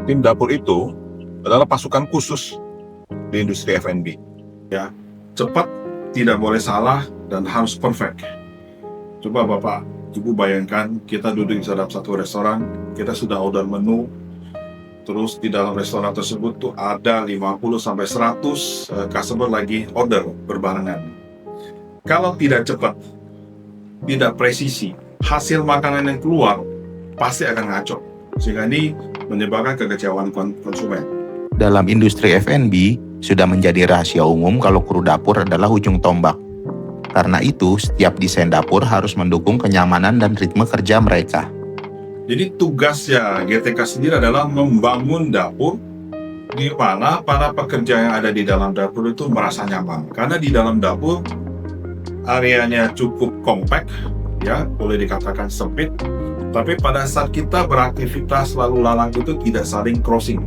Tim dapur itu adalah pasukan khusus di industri F&B. Ya, cepat, tidak boleh salah, dan harus perfect. Coba Bapak, Ibu bayangkan kita duduk di dalam satu restoran, kita sudah order menu, terus di dalam restoran tersebut tuh ada 50-100 customer lagi order berbarengan. Kalau tidak cepat, tidak presisi, hasil makanan yang keluar pasti akan ngaco. Sehingga ini menyebabkan kekecewaan konsumen. Dalam industri F&B, sudah menjadi rahasia umum kalau kru dapur adalah ujung tombak. Karena itu, setiap desain dapur harus mendukung kenyamanan dan ritme kerja mereka. Jadi tugasnya GTK sendiri adalah membangun dapur di mana para pekerja yang ada di dalam dapur itu merasa nyaman. Karena di dalam dapur areanya cukup kompak, ya boleh dikatakan sempit. Tapi pada saat kita beraktivitas lalu lalang itu tidak saling crossing.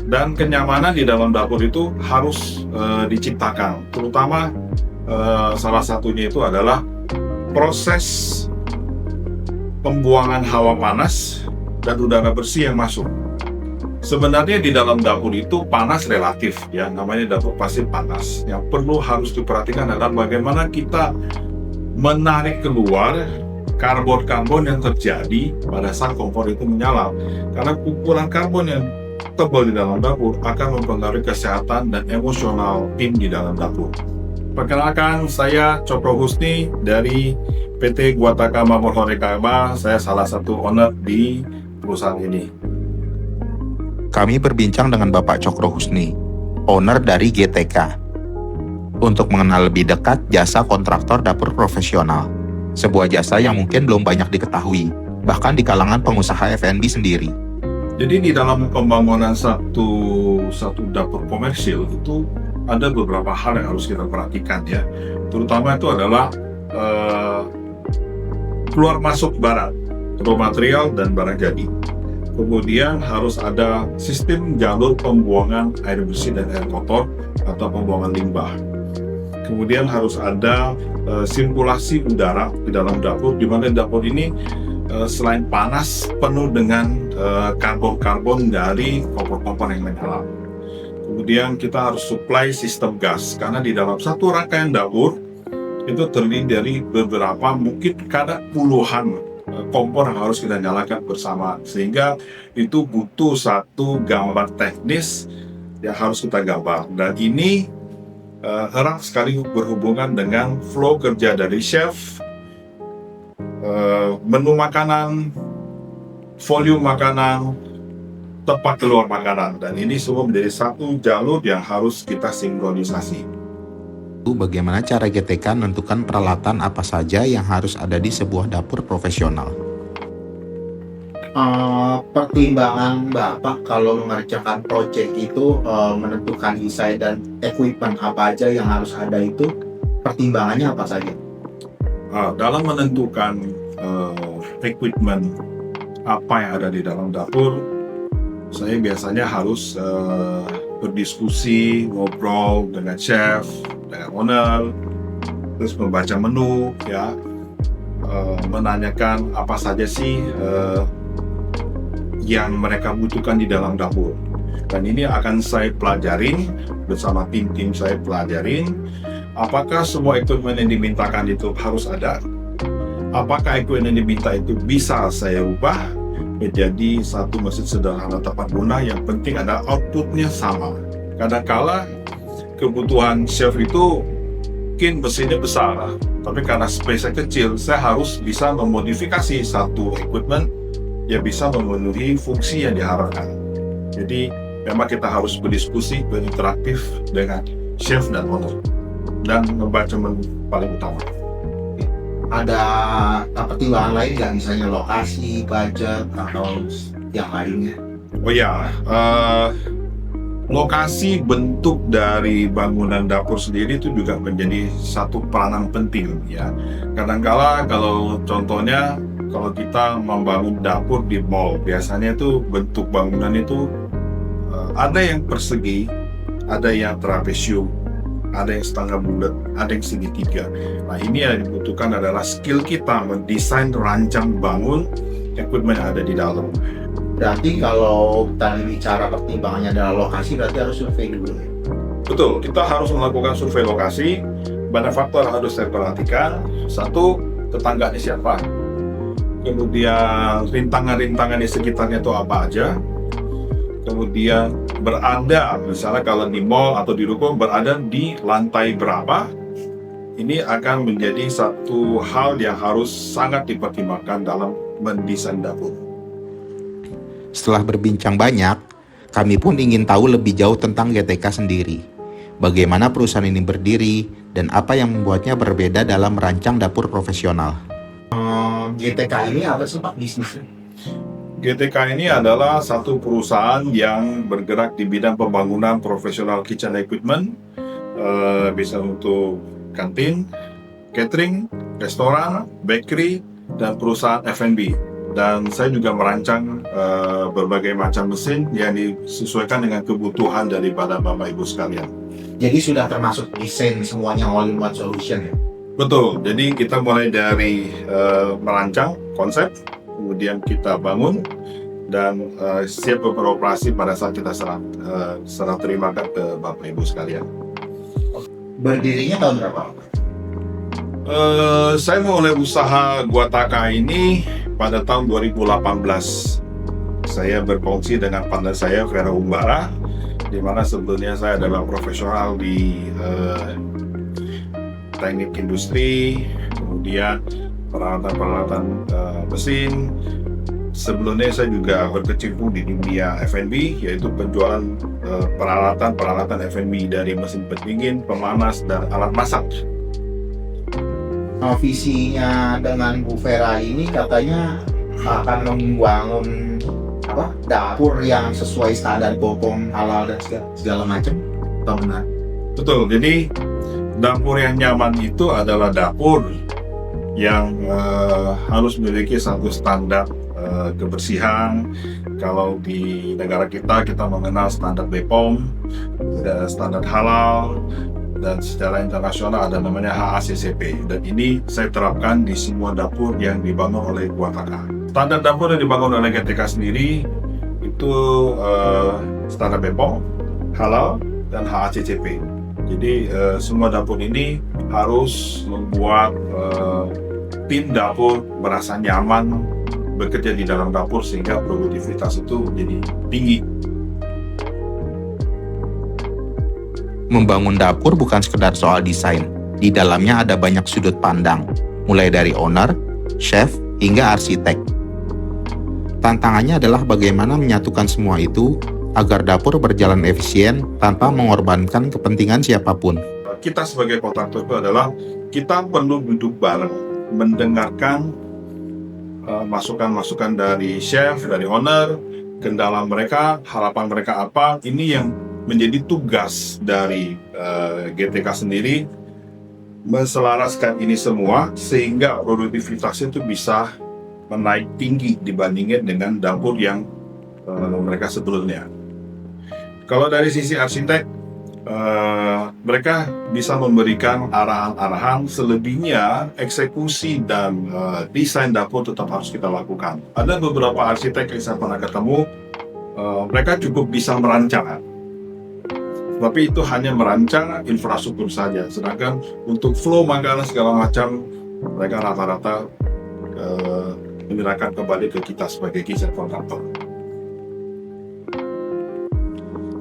Dan kenyamanan di dalam dapur itu harus diciptakan. Terutama salah satunya itu adalah proses pembuangan hawa panas dan udara bersih yang masuk. Sebenarnya di dalam dapur itu panas relatif, ya namanya dapur pasti panas. Yang perlu harus diperhatikan adalah bagaimana kita menarik keluar karbon-karbon yang terjadi pada saat kompor itu menyala. Karena kumpulan karbon yang tebal di dalam dapur akan mempengaruhi kesehatan dan emosional tim di dalam dapur. Perkenalkan, saya Cokro Husni dari PT Guataka Mabur Horekaba. Saya salah satu owner di perusahaan ini. Kami berbincang dengan Bapak Cokro Husni, owner dari GTK, untuk mengenal lebih dekat jasa kontraktor dapur profesional. Sebuah jasa yang mungkin belum banyak diketahui, bahkan di kalangan pengusaha F&B sendiri. Jadi di dalam pembangunan satu dapur komersil itu ada beberapa hal yang harus kita perhatikan, ya. Terutama itu adalah keluar masuk barang, raw material dan barang jadi. Kemudian harus ada sistem jalur pembuangan air bersih dan air kotor atau pembuangan limbah. Kemudian harus ada sirkulasi udara di dalam dapur, di mana dapur ini selain panas penuh dengan karbon-karbon dari kompor-kompor yang menyala. Kemudian kita harus supply sistem gas, karena di dalam satu rangkaian dapur itu terdiri dari beberapa, mungkin kadang puluhan kompor yang harus kita nyalakan bersama, sehingga itu butuh satu gambar teknis yang harus kita gambar. Dan ini erat sekali berhubungan dengan flow kerja dari chef, menu makanan, volume makanan, tempat keluar makanan, dan ini semua menjadi satu jalur yang harus kita sinkronisasi. Bagaimana cara GTK menentukan peralatan apa saja yang harus ada di sebuah dapur profesional? Pertimbangan Bapak kalau mengerjakan proyek itu menentukan desain dan equipment apa aja yang harus ada, itu pertimbangannya apa saja? Dalam menentukan equipment apa yang ada di dalam dapur, saya biasanya harus berdiskusi, ngobrol dengan chef, dengan owner, terus membaca menu, ya, menanyakan apa saja sih yang mereka butuhkan di dalam dapur. Dan ini akan saya pelajarin bersama tim-tim saya, pelajarin apakah semua equipment yang dimintakan itu harus ada, apakah equipment yang diminta itu bisa saya ubah menjadi satu mesin sederhana tepat guna. Yang penting ada outputnya sama. Kadang-kala kebutuhan chef itu mungkin mesinnya besar, tapi karena space-nya kecil, saya harus bisa memodifikasi satu equipment yang bisa memenuhi fungsi yang diharapkan. Jadi memang kita harus berdiskusi, berinteraktif dengan chef dan owner, dan membaca menu paling utama. Ada pertimbangan lain nggak, misalnya lokasi, budget, atau yang lainnya? Oh ya, lokasi, bentuk dari bangunan dapur sendiri itu juga menjadi satu peranan penting, ya. Kadang-kala kalau contohnya, kalau kita membangun dapur di mall, biasanya itu bentuk bangunan itu ada yang persegi, ada yang trapesium, ada yang setengah bulat, ada yang segitiga. Nah, ini yang dibutuhkan adalah skill kita mendesain, rancang, bangun equipment yang ada di dalam. Berarti kalau tadi bicara pertimbangannya adalah lokasi, berarti harus survei dulu ya? Betul, kita harus melakukan survei lokasi. Banyak faktor harus saya perhatikan. Satu, tetangganya siapa? Kemudian rintangan-rintangan di sekitarnya itu apa aja? Kemudian berada, misalnya kalau di mall atau di ruko, berada di lantai berapa? Ini akan menjadi satu hal yang harus sangat dipertimbangkan dalam mendesain dapur. Setelah berbincang banyak, kami pun ingin tahu lebih jauh tentang GTK sendiri. Bagaimana perusahaan ini berdiri, dan apa yang membuatnya berbeda dalam merancang dapur profesional. GTK ini apa sih Pak bisnisnya? GTK ini adalah satu perusahaan yang bergerak di bidang pembangunan profesional kitchen equipment, bisa untuk kantin, catering, restoran, bakery, dan perusahaan F&B. Dan saya juga merancang berbagai macam mesin yang disesuaikan dengan kebutuhan daripada Bapak Ibu sekalian. Jadi sudah termasuk desain semuanya all-in-one solution ya? Betul, jadi kita mulai dari merancang konsep, kemudian kita bangun, dan siap beroperasi pada saat kita serah terimakan ke Bapak Ibu sekalian. Berdirinya tahun berapa? Saya mulai usaha Guataka ini pada tahun 2018. Saya berkongsi dengan partner saya, Vera Umbara, di mana sebelumnya saya adalah profesional di teknik industri, kemudian peralatan-peralatan mesin. Sebelumnya saya juga berkecimpung di dunia F&B, yaitu penjualan peralatan F&B dari mesin pendingin, pemanas, dan alat masak. Visinya dengan Bu Vera ini katanya akan membangun dapur yang sesuai standar BPOM, halal dan segala macam, atau benar? Betul, jadi dapur yang nyaman itu adalah dapur yang harus memiliki satu standar kebersihan. Kalau di negara kita mengenal standar BPOM, standar halal, dan secara internasional ada namanya HACCP, dan ini saya terapkan di semua dapur yang dibangun oleh Guataka. Standar dapur yang dibangun oleh GTK sendiri itu standar BPOM, halal, dan HACCP. Jadi semua dapur ini harus membuat tim dapur merasa nyaman bekerja di dalam dapur sehingga produktivitas itu menjadi tinggi. Membangun dapur bukan sekedar soal desain. Di dalamnya ada banyak sudut pandang, mulai dari owner, chef, hingga arsitek. Tantangannya adalah bagaimana menyatukan semua itu agar dapur berjalan efisien tanpa mengorbankan kepentingan siapapun. Kita sebagai kontraktor itu adalah kita perlu duduk bareng, mendengarkan masukan-masukan dari chef, dari owner, kendala mereka, harapan mereka apa. Ini yang menjadi tugas dari GTK sendiri, menselaraskan ini semua sehingga produktivitasnya itu bisa menaik tinggi dibandingkan dengan dapur yang mereka sebelumnya. Kalau dari sisi arsitek, mereka bisa memberikan arahan-arahan, selebihnya eksekusi dan desain dapur tetap harus kita lakukan. Ada beberapa arsitek yang saya pernah ketemu, mereka cukup bisa merancang, tapi itu hanya merancang infrastruktur saja, sedangkan untuk flow makanan segala macam mereka rata-rata menyerahkan kembali ke kita sebagai kitchen kontraktor.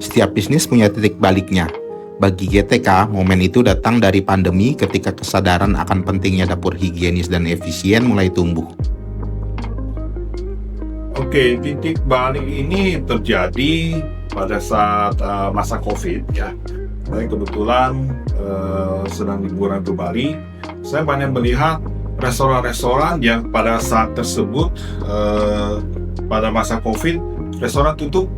Setiap bisnis punya titik baliknya. Bagi GTK, momen itu datang dari pandemi ketika kesadaran akan pentingnya dapur higienis dan efisien mulai tumbuh. Oke, titik balik ini terjadi pada saat masa COVID ya. Saya kebetulan sedang liburan ke Bali. Saya banyak melihat restoran-restoran yang pada saat tersebut pada masa COVID, restoran tutup,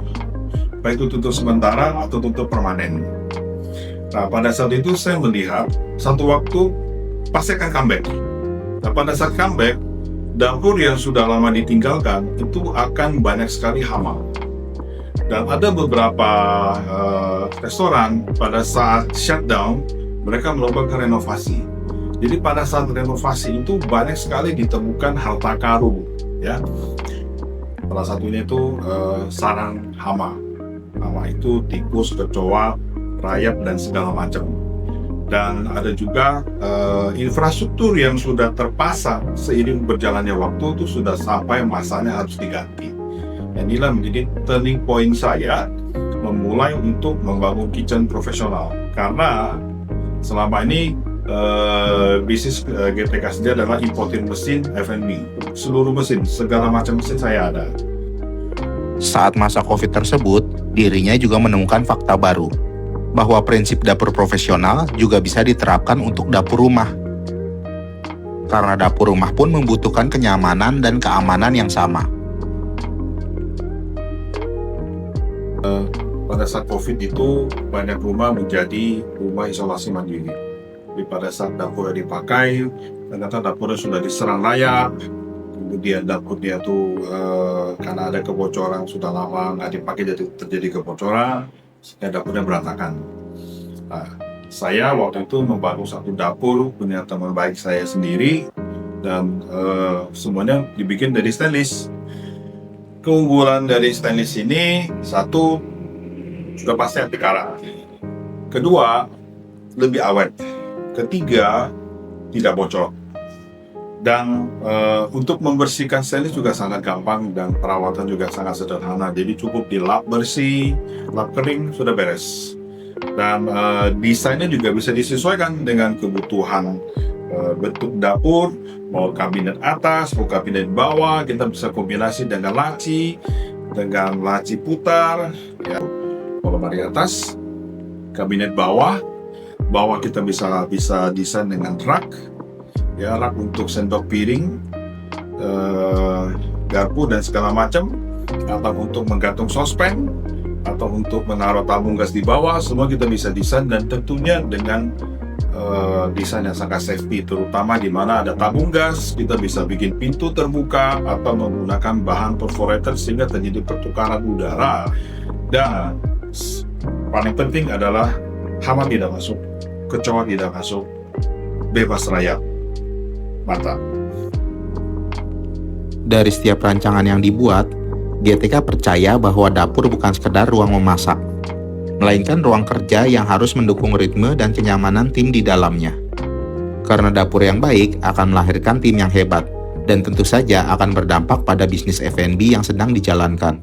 baik itu tutup sementara atau tutup permanen. Nah, pada saat itu saya melihat satu waktu pasti akan comeback. Nah, pada saat comeback, dapur yang sudah lama ditinggalkan itu akan banyak sekali hama. Dan ada beberapa restoran pada saat shutdown, mereka melakukan renovasi. Jadi pada saat renovasi itu banyak sekali ditemukan harta karun, ya. Salah satunya itu sarang hama. Hama itu tikus, kecoa, rayap, dan segala macam. Dan ada juga infrastruktur yang sudah terpasang seiring berjalannya waktu itu sudah sampai masanya harus diganti. Dan inilah menjadi turning point saya memulai untuk membangun kitchen profesional. Karena selama ini bisnis GTK sendiri adalah importin mesin F&B. Seluruh mesin, segala macam mesin saya ada. Saat masa COVID tersebut, dirinya juga menemukan fakta baru, bahwa prinsip dapur profesional juga bisa diterapkan untuk dapur rumah. Karena dapur rumah pun membutuhkan kenyamanan dan keamanan yang sama. Pada saat COVID itu, banyak rumah menjadi rumah isolasi mandiri. Jadi pada saat dapurnya dipakai, ternyata dapurnya sudah diserang rayap, kemudian dapurnya tuh karena ada kebocoran sudah lama nggak dipakai, jadi terjadi kebocoran, sehingga dapurnya berantakan. Nah, saya waktu itu membangun satu dapur punya teman baik saya sendiri, dan semuanya dibikin dari stainless. Keunggulan dari stainless ini, satu, sudah pasti anti karat. Kedua, lebih awet. Ketiga, tidak bocor. Dan untuk membersihkan stainless juga sangat gampang dan perawatan juga sangat sederhana. Jadi cukup dilap bersih, lap kering, sudah beres. Dan desainnya juga bisa disesuaikan dengan kebutuhan bentuk dapur, mau kabinet atas, mau kabinet bawah, kita bisa kombinasi dengan laci putar, ya. Lemari atas, kabinet bawah kita bisa desain dengan rak, ya, rak untuk sendok piring, garpu dan segala macam, atau untuk menggantung sospen, atau untuk menaruh tabung gas di bawah, semua kita bisa desain, dan tentunya dengan desain yang sangat safety, terutama di mana ada tabung gas, kita bisa bikin pintu terbuka atau menggunakan bahan perforator sehingga terjadi pertukaran udara. Dan paling penting adalah hama tidak masuk, kecoa tidak masuk, bebas rayap. Mantap. Dari setiap rancangan yang dibuat, GTK percaya bahwa dapur bukan sekedar ruang memasak, melainkan ruang kerja yang harus mendukung ritme dan kenyamanan tim di dalamnya. Karena dapur yang baik akan melahirkan tim yang hebat, dan tentu saja akan berdampak pada bisnis F&B yang sedang dijalankan.